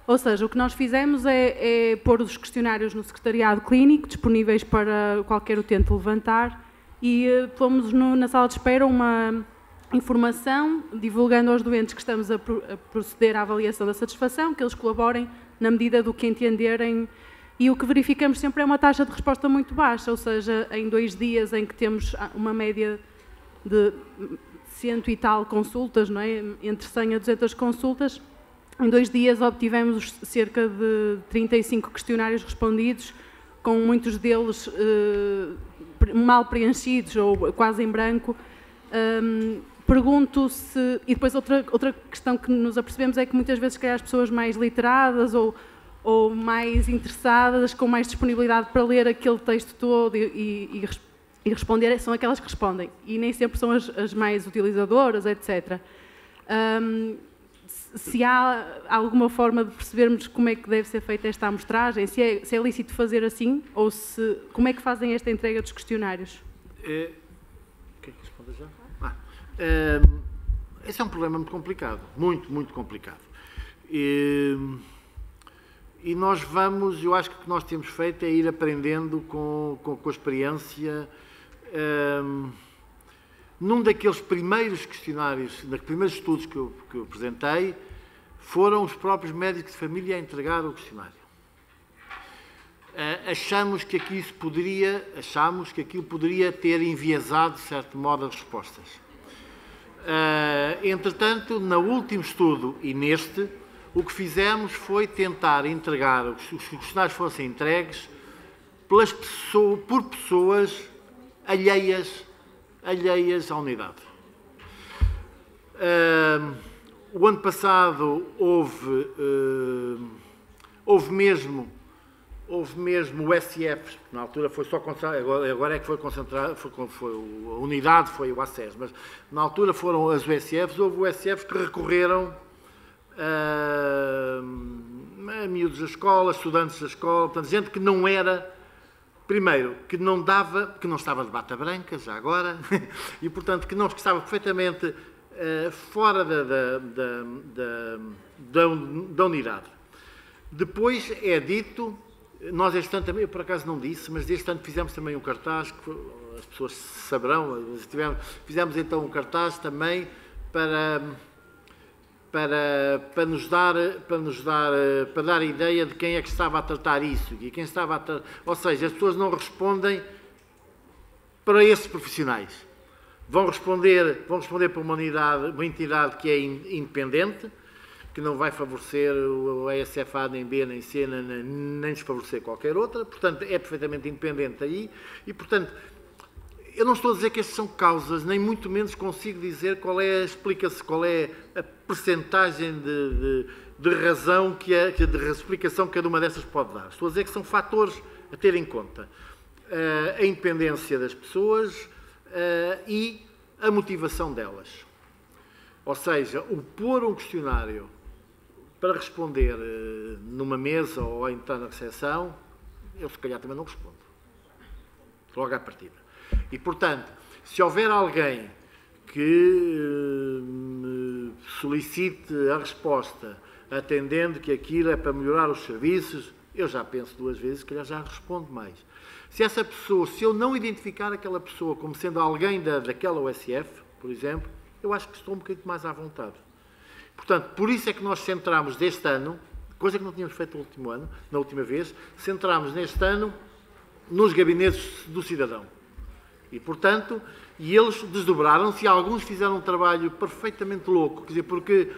Ou seja, o que nós fizemos é pôr os questionários no secretariado clínico, disponíveis para qualquer utente levantar, e pomos na sala de espera uma informação, divulgando aos doentes que estamos a proceder à avaliação da satisfação, que eles colaborem na medida do que entenderem, e o que verificamos sempre é uma taxa de resposta muito baixa, ou seja, em 2 dias em que temos uma média de 100 e tal consultas, não é? Entre 100 a 200 consultas, em 2 dias obtivemos cerca de 35 questionários respondidos, com muitos deles mal preenchidos ou quase em branco. Pergunto se... E depois outra questão que nos apercebemos é que muitas vezes, se calhar, as pessoas mais literadas ou mais interessadas, com mais disponibilidade para ler aquele texto todo e responder, são aquelas que respondem. E nem sempre são as mais utilizadoras, etc. Se há alguma forma de percebermos como é que deve ser feita esta amostragem, se é lícito fazer assim, ou como é que fazem esta entrega dos questionários? Quer que responda já? Esse é um problema muito complicado, muito complicado. E nós eu acho que o que nós temos feito é ir aprendendo com a experiência. Num daqueles primeiros questionários, dos primeiros estudos que eu apresentei, foram os próprios médicos de família a entregar o questionário. Achamos que aquilo poderia ter enviesado, de certo modo, as respostas. Entretanto, no último estudo e neste, o que fizemos foi tentar entregar, os questionários fossem entregues por pessoas alheias alheias à unidade. O ano passado houve mesmo o SF, na altura foi só concentrado, agora é que foi concentrado, a unidade foi o ACES, mas na altura foram as USFs, houve USFs que recorreram a miúdos da escola, estudantes da escola, portanto, gente que não era, primeiro, que não estava de bata branca, já agora, e, portanto, que estava perfeitamente fora da unidade. Depois é dito, nós este ano também, eu por acaso não disse, mas este ano fizemos também um cartaz, que as pessoas saberão, fizemos então um cartaz também para dar a ideia de quem é que estava a tratar isso, e quem estava a tratar, ou seja, as pessoas não respondem para esses profissionais. Vão responder para uma entidade que é independente, que não vai favorecer o ESFA, nem B, nem C, nem desfavorecer qualquer outra, portanto, é perfeitamente independente aí, e, portanto, eu não estou a dizer que estas são causas, nem muito menos consigo dizer qual é a percentagem de razão, de explicação que cada uma dessas pode dar. Estou a dizer que são fatores a ter em conta. A independência das pessoas e a motivação delas. Ou seja, o pôr um questionário para responder numa mesa ou entrar na recepção, eu se calhar também não respondo. Logo à partida. E, portanto, se houver alguém que me solicite a resposta atendendo que aquilo é para melhorar os serviços, eu já penso duas vezes, se calhar já respondo mais. Se essa pessoa, se eu não identificar aquela pessoa como sendo alguém daquela USF, por exemplo, eu acho que estou um bocadinho mais à vontade. Portanto, por isso é que nós centramos deste ano, coisa que não tínhamos feito no último ano, na última vez, centramos neste ano nos gabinetes do cidadão. E, portanto, eles desdobraram-se e alguns fizeram um trabalho perfeitamente louco, quer dizer, porque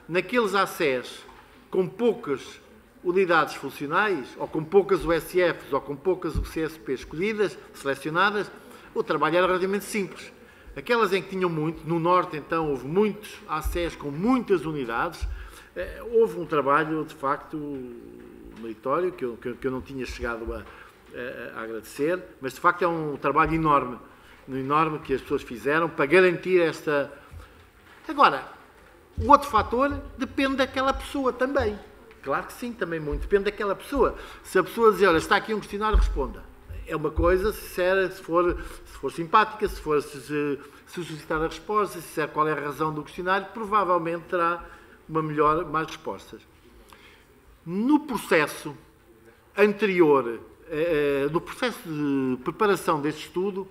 naqueles ACES, com poucas unidades funcionais, ou com poucas USFs, ou com poucas UCSP escolhidas, selecionadas, o trabalho era relativamente simples. Aquelas em que tinham muito, no Norte, então, houve muitos ACES com muitas unidades, houve um trabalho, de facto, meritório, que eu não tinha chegado a agradecer, mas, de facto, é um trabalho enorme que as pessoas fizeram para garantir esta... Agora, o outro fator depende daquela pessoa também. Claro que sim, também muito. Depende daquela pessoa. Se a pessoa dizer, olha, está aqui um questionário, responda. É uma coisa, se for simpática, se suscitar a resposta, se disser qual é a razão do questionário, provavelmente terá mais respostas. No processo anterior, no processo de preparação deste estudo,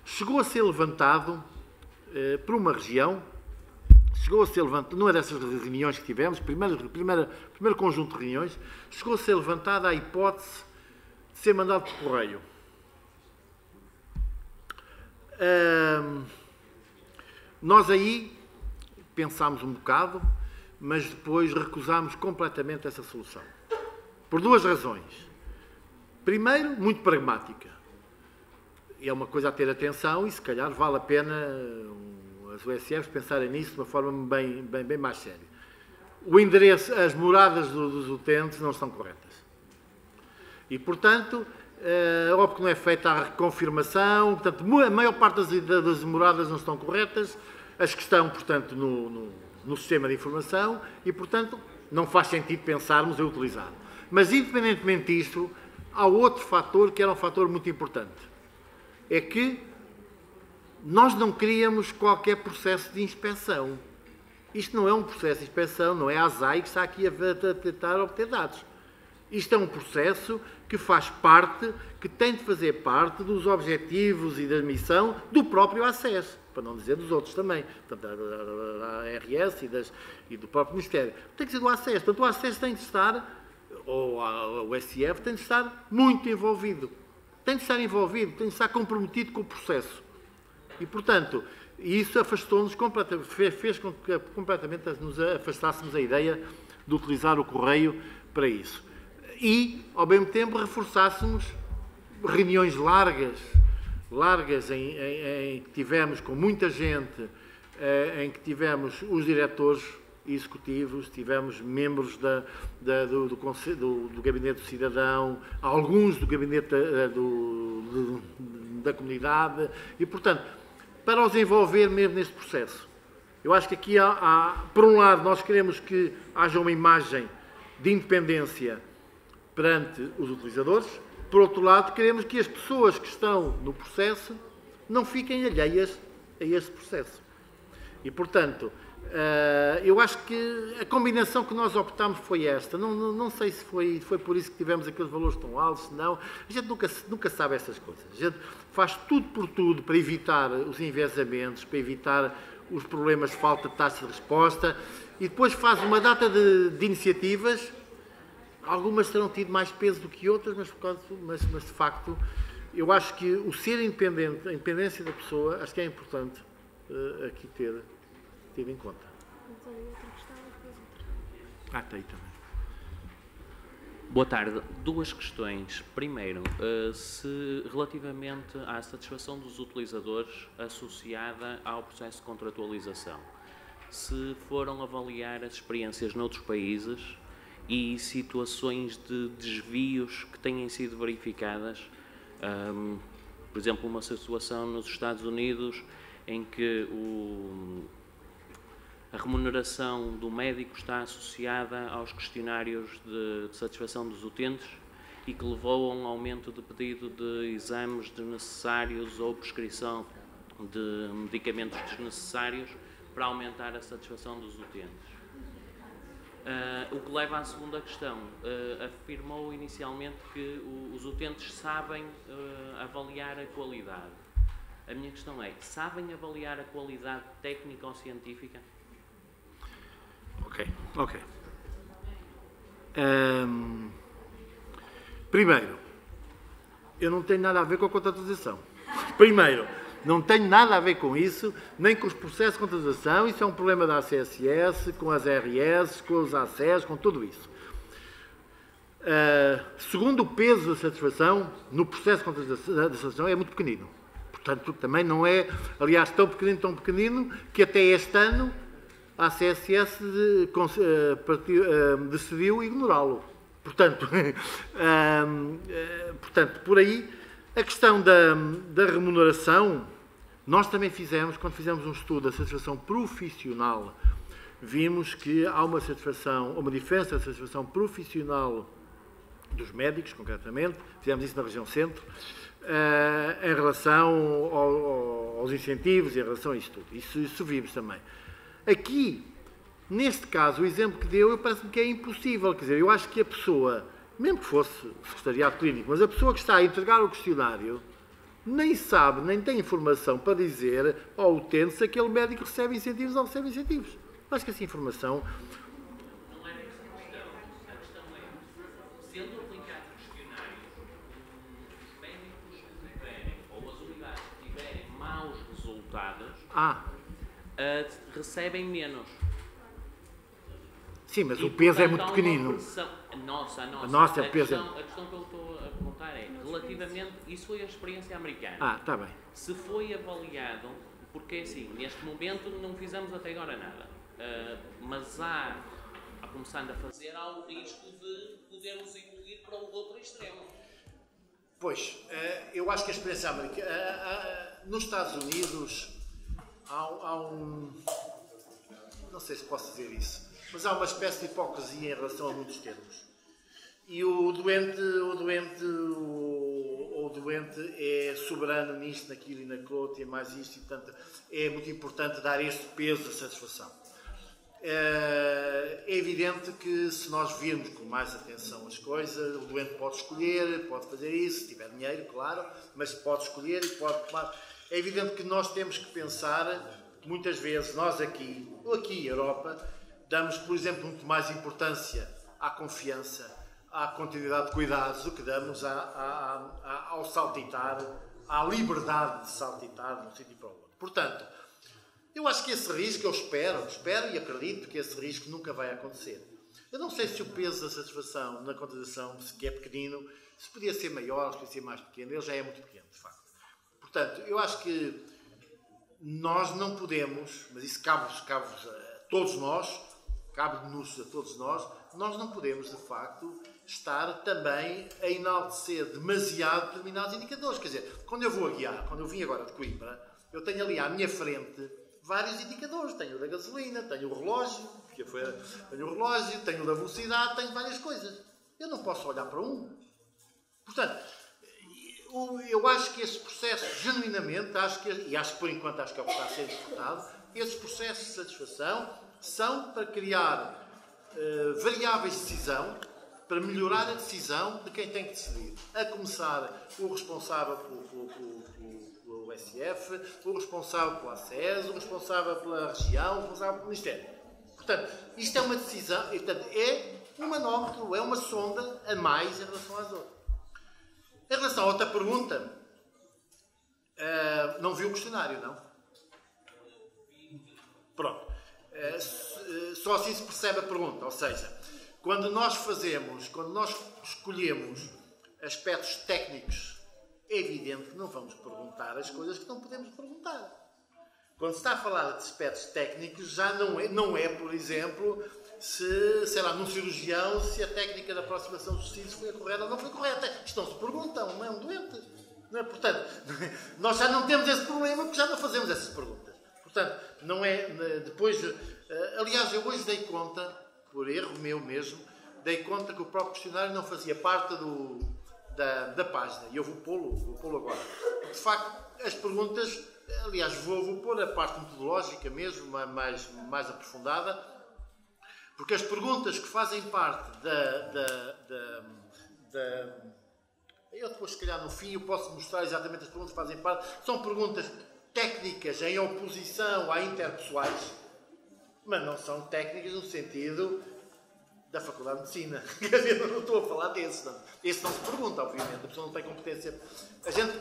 chegou a ser levantado por uma região, numa dessas reuniões que tivemos, primeiro conjunto de reuniões, chegou a ser levantada a hipótese de ser mandado por correio. Nós aí pensámos um bocado, mas depois recusámos completamente essa solução. Por duas razões. Primeiro, muito pragmática. É uma coisa a ter atenção e, se calhar, vale a pena as USFs pensarem nisso de uma forma bem mais séria. O endereço, as moradas dos utentes não estão corretas. E, portanto, ou porque não é feita a confirmação, portanto, a maior parte das moradas não estão corretas, as que estão, portanto, no sistema de informação e, portanto, não faz sentido pensarmos em utilizar. Mas, independentemente disto, há outro fator que era um fator muito importante. É que nós não queríamos qualquer processo de inspeção. Isto não é um processo de inspeção, não é a ASAI que está aqui a tentar obter dados. Isto é um processo que faz parte, que tem de fazer parte dos objetivos e da missão do próprio ACES, para não dizer dos outros também, portanto, da ARS e do próprio Ministério. Tem que ser do ACES. Portanto, o ACES tem de estar, ou o SF, tem de estar muito envolvido. Tem de estar envolvido, tem de estar comprometido com o processo. E, portanto, isso afastou-nos completamente, fez com que completamente nos afastássemos a ideia de utilizar o correio para isso. E, ao mesmo tempo, reforçássemos reuniões largas largas em que tivemos com muita gente, em que tivemos os diretores executivos, tivemos membros do Gabinete do Cidadão, alguns do Gabinete da Comunidade, e, portanto, para os envolver mesmo neste processo. Eu acho que aqui por um lado, nós queremos que haja uma imagem de independência perante os utilizadores, por outro lado, queremos que as pessoas que estão no processo não fiquem alheias a esse processo. E, portanto, eu acho que a combinação que nós optámos foi esta. Não sei se foi por isso que tivemos aqueles valores tão altos, se não. A gente nunca sabe essas coisas. A gente faz tudo por tudo para evitar os enviesamentos, para evitar os problemas de falta de taxa de resposta, e depois faz uma data de iniciativas. Algumas terão tido mais peso do que outras, mas de facto, eu acho que o ser independente, a independência da pessoa, acho que é importante aqui ter em conta. Tem também. Boa tarde. Duas questões. Primeiro, se relativamente à satisfação dos utilizadores associada ao processo de contratualização, se foram avaliar as experiências noutros países e situações de desvios que tenham sido verificadas, por exemplo, uma situação nos Estados Unidos em que a remuneração do médico está associada aos questionários de satisfação dos utentes e que levou a um aumento de pedido de exames desnecessários ou prescrição de medicamentos desnecessários para aumentar a satisfação dos utentes. O que leva à segunda questão. Afirmou inicialmente que os utentes sabem avaliar a qualidade. A minha questão é, sabem avaliar a qualidade técnica ou científica? Ok. Primeiro, eu não tenho nada a ver com a contratualização. Primeiro, não tenho nada a ver com isso, nem com os processos de contratualização. Isso é um problema da ACSS, com as RS, com os ACES, com tudo isso. Segundo, o peso da satisfação no processo de contratualização é muito pequenino. Portanto, também não é, aliás, tão pequenino, que até este ano a ACSS decidiu ignorá-lo. Portanto, por aí, a questão da remuneração, nós também fizemos, quando fizemos um estudo da satisfação profissional, vimos que há uma diferença da satisfação profissional dos médicos, concretamente, fizemos isso na região centro, em relação aos incentivos, em relação a isso tudo. Isso vimos também. Aqui, neste caso, o exemplo que deu, parece-me que é impossível. Quer dizer, eu acho que a pessoa, mesmo que fosse secretariado clínico, mas a pessoa que está a entregar o questionário, nem sabe, nem tem informação para dizer ao utente se aquele médico recebe incentivos ou recebe incentivos. Eu acho que essa informação... Não é essa a questão. A questão é, sendo aplicado o questionário, os médicos que tiverem, ou as unidades que tiverem maus resultados, recebem menos. Sim, mas o peso é muito pequenino. A nossa o peso a questão que eu estou a perguntar é, relativamente, isso foi a experiência americana. Está bem. Se foi avaliado, porque assim, neste momento não fizemos até agora nada, mas começando a fazer, há o risco de podermos evoluir para o outro extremo. Pois, eu acho que a experiência americana, nos Estados Unidos, há um... Não sei se posso dizer isso, mas há uma espécie de hipocrisia em relação a muitos termos. E o doente é soberano nisto, naquilo e naquilo, tem mais isto, e portanto é muito importante dar este peso da satisfação. É evidente que se nós virmos com mais atenção as coisas, o doente pode escolher, pode fazer isso, se tiver dinheiro, claro, mas pode escolher e pode tomar. É evidente que nós temos que pensar, muitas vezes, nós aqui, Europa, damos, por exemplo, muito mais importância à confiança, à continuidade de cuidados, do que damos ao saltitar, à liberdade de saltitar de um sítio para o outro. Portanto, eu acho que esse risco, eu espero e acredito que esse risco nunca vai acontecer. Eu não sei se o peso da satisfação na contratação, que é pequenino, se podia ser maior, se podia ser mais pequeno, ele já é muito pequeno, de facto. Portanto, eu acho que nós não podemos, mas isso cabe-nos a todos nós, cabe-nos a todos nós não podemos, de facto, estar também a enaltecer demasiado determinados indicadores. Quer dizer, quando eu vou a guiar, quando eu vim agora de Coimbra, eu tenho ali à minha frente vários indicadores. Tenho o da gasolina, tenho o relógio, tenho o relógio, tenho o da velocidade, tenho várias coisas. Eu não posso olhar para um. Portanto, eu acho que esse processo, genuinamente, acho que por enquanto acho que é o que está a ser discutido, esses processos de satisfação são para criar variáveis de decisão, para melhorar a decisão de quem tem que decidir. A começar o responsável pelo SF, o responsável pela ACES, o responsável pela região, o responsável pelo Ministério. Portanto, isto é uma decisão, portanto, é um manómetro, é uma sonda a mais em relação às outras. Em relação a outra pergunta, não vi o questionário, não? Pronto. Só assim se percebe a pergunta. Ou seja, quando nós escolhemos aspectos técnicos, é evidente que não vamos perguntar as coisas que não podemos perguntar. Quando se está a falar de aspectos técnicos, já não é, por exemplo, num cirurgião, se a técnica da aproximação dos tecidos foi correta ou não foi correta. Isto não se pergunta, não é um doente. Não é? Portanto, nós já não temos esse problema porque já não fazemos essas perguntas. Portanto, não é... Depois, aliás, eu hoje dei conta, por erro meu mesmo, dei conta que o próprio questionário não fazia parte da página. E eu vou pô-lo agora. De facto, as perguntas... Aliás, vou pôr a parte metodológica mesmo, mais aprofundada, porque as perguntas que fazem parte eu depois, se calhar, no fim, eu posso mostrar exatamente as perguntas que fazem parte. São perguntas técnicas em oposição a interpessoais, mas não são técnicas no sentido da Faculdade de Medicina. Quer dizer, eu não estou a falar desse. Não. Esse não se pergunta, obviamente. A pessoa não tem competência. A gente,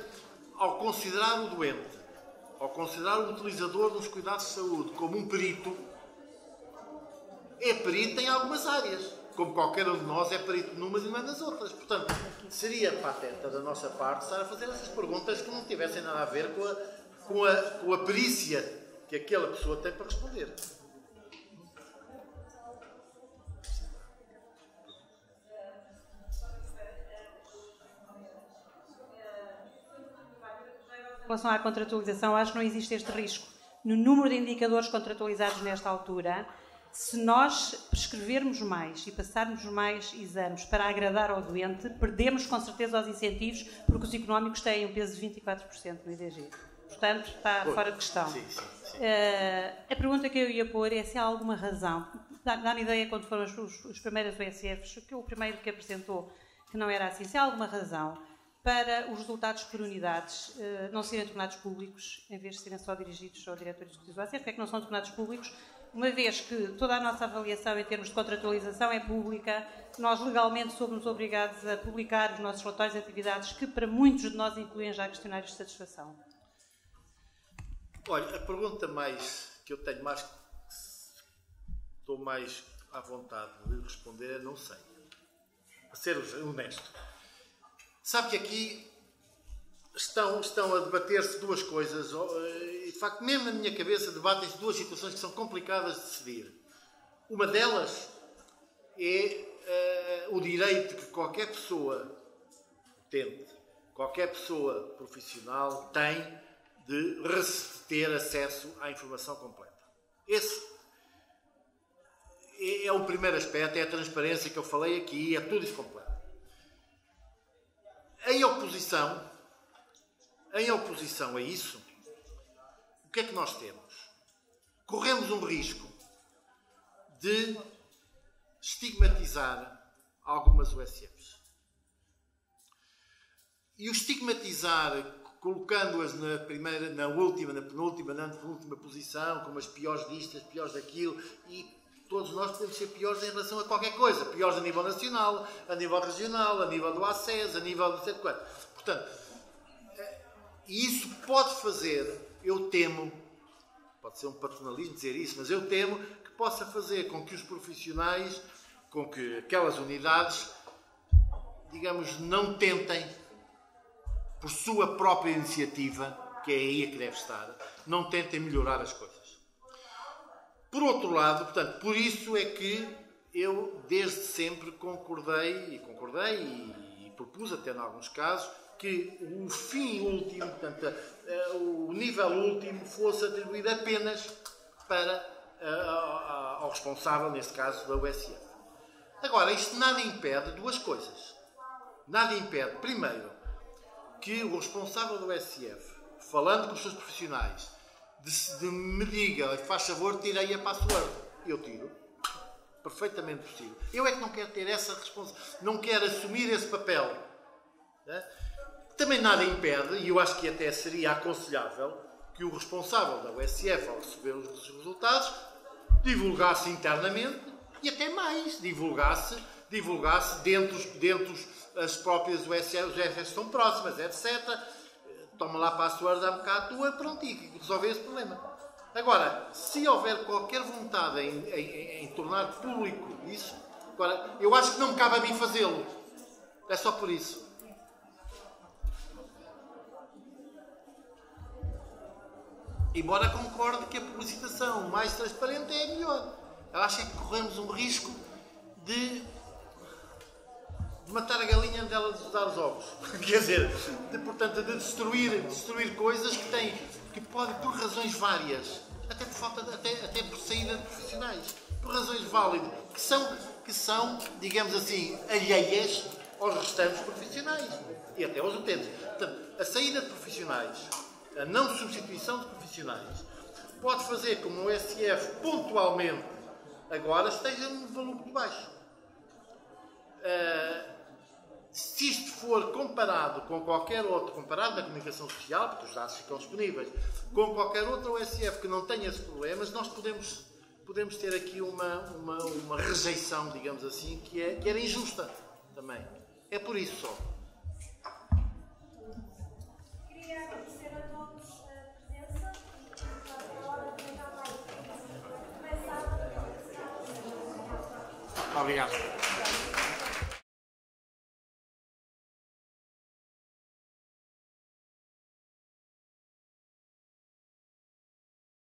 ao considerar o doente, ao considerar o utilizador dos cuidados de saúde como um perito, é perito em algumas áreas, como qualquer um de nós é perito numas e não nas outras. Portanto, seria pateta da nossa parte estar a fazer essas perguntas que não tivessem nada a ver com a perícia que aquela pessoa tem para responder. Em relação à contratualização, acho que não existe este risco. No número de indicadores contratualizados nesta altura, se nós prescrevermos mais e passarmos mais exames para agradar ao doente, perdemos com certeza os incentivos, porque os económicos têm um peso de 24% no IDG. Portanto, está fora de questão. Sim. A pergunta que eu ia pôr é se há alguma razão. Dá-me ideia quando foram os primeiros OSFs, que o primeiro que apresentou, que não era assim, se há alguma razão para os resultados por unidades não serem tornados públicos, em vez de serem só dirigidos ao diretor executivo do ACF, porque é que não são tornados públicos, uma vez que toda a nossa avaliação em termos de contratualização é pública, nós legalmente somos obrigados a publicar os nossos relatórios de atividades, que para muitos de nós incluem já questionários de satisfação. Olha, a pergunta que eu tenho estou mais à vontade de responder é não sei. Para ser honesto. Sabe que aqui estão a debater-se duas coisas. E, de facto, mesmo na minha cabeça, debatem-se duas situações que são complicadas de decidir. Uma delas é o direito que qualquer pessoa qualquer pessoa profissional tem de ter acesso à informação completa. Esse é o primeiro aspecto, é a transparência que eu falei aqui, é tudo isso completo. Em oposição a isso, o que é que nós temos? Corremos um risco de estigmatizar algumas USFs. E o estigmatizar, colocando-as na primeira, na última, na penúltima, na antepenúltima posição, como as piores disto, as piores daquilo, e todos nós podemos ser piores em relação a qualquer coisa. Piores a nível nacional, a nível regional, a nível do ACES, a nível do etc. Portanto, isso pode fazer, eu temo, pode ser um paternalismo dizer isso, mas eu temo que possa fazer com que os profissionais, com que aquelas unidades, digamos, não tentem por sua própria iniciativa, que é aí que deve estar, não tentem melhorar as coisas. Por outro lado, portanto, por isso é que eu desde sempre concordei e propus até em alguns casos que o fim último, portanto, o nível último fosse atribuído apenas ao responsável, neste caso, da USF. Agora, isto nada impede duas coisas. Nada impede, primeiro, que o responsável da USF, falando com os seus profissionais, de me diga, faz favor, tirei a password. Eu tiro. Perfeitamente possível. Eu é que não quero ter essa responsabilidade, não quero assumir esse papel. Também nada impede, e eu acho que até seria aconselhável, que o responsável da USF, ao receber os resultados, divulgasse internamente e até mais, divulgasse dentro as próprias USF, os USF estão próximas, etc. Toma lá a password, dá-me cá a tua, pronto, e resolver esse problema. Agora, se houver qualquer vontade em tornar público isso, agora, eu acho que não me cabe a mim fazê-lo. É só por isso. Embora concorde que a publicitação mais transparente é a melhor. Eu acho que corremos um risco de matar a galinha antes dela de dar os ovos. Quer dizer, portanto, de destruir coisas que podem, por razões várias, até por falta, até por saída de profissionais, por razões válidas, que são, digamos assim, alheias aos restantes profissionais e até aos utentes. Portanto, a saída de profissionais, a não substituição de profissionais, pode fazer com que o USF pontualmente agora esteja num valor muito baixo. Se isto for comparado com qualquer outro, comparado na comunicação social, porque os dados ficam disponíveis, com qualquer outra USF que não tenha esses problemas, nós podemos ter aqui uma rejeição, digamos assim, que era injusta também. É por isso só. Queria agradecer a todos a presença e a hora de começar. Obrigado.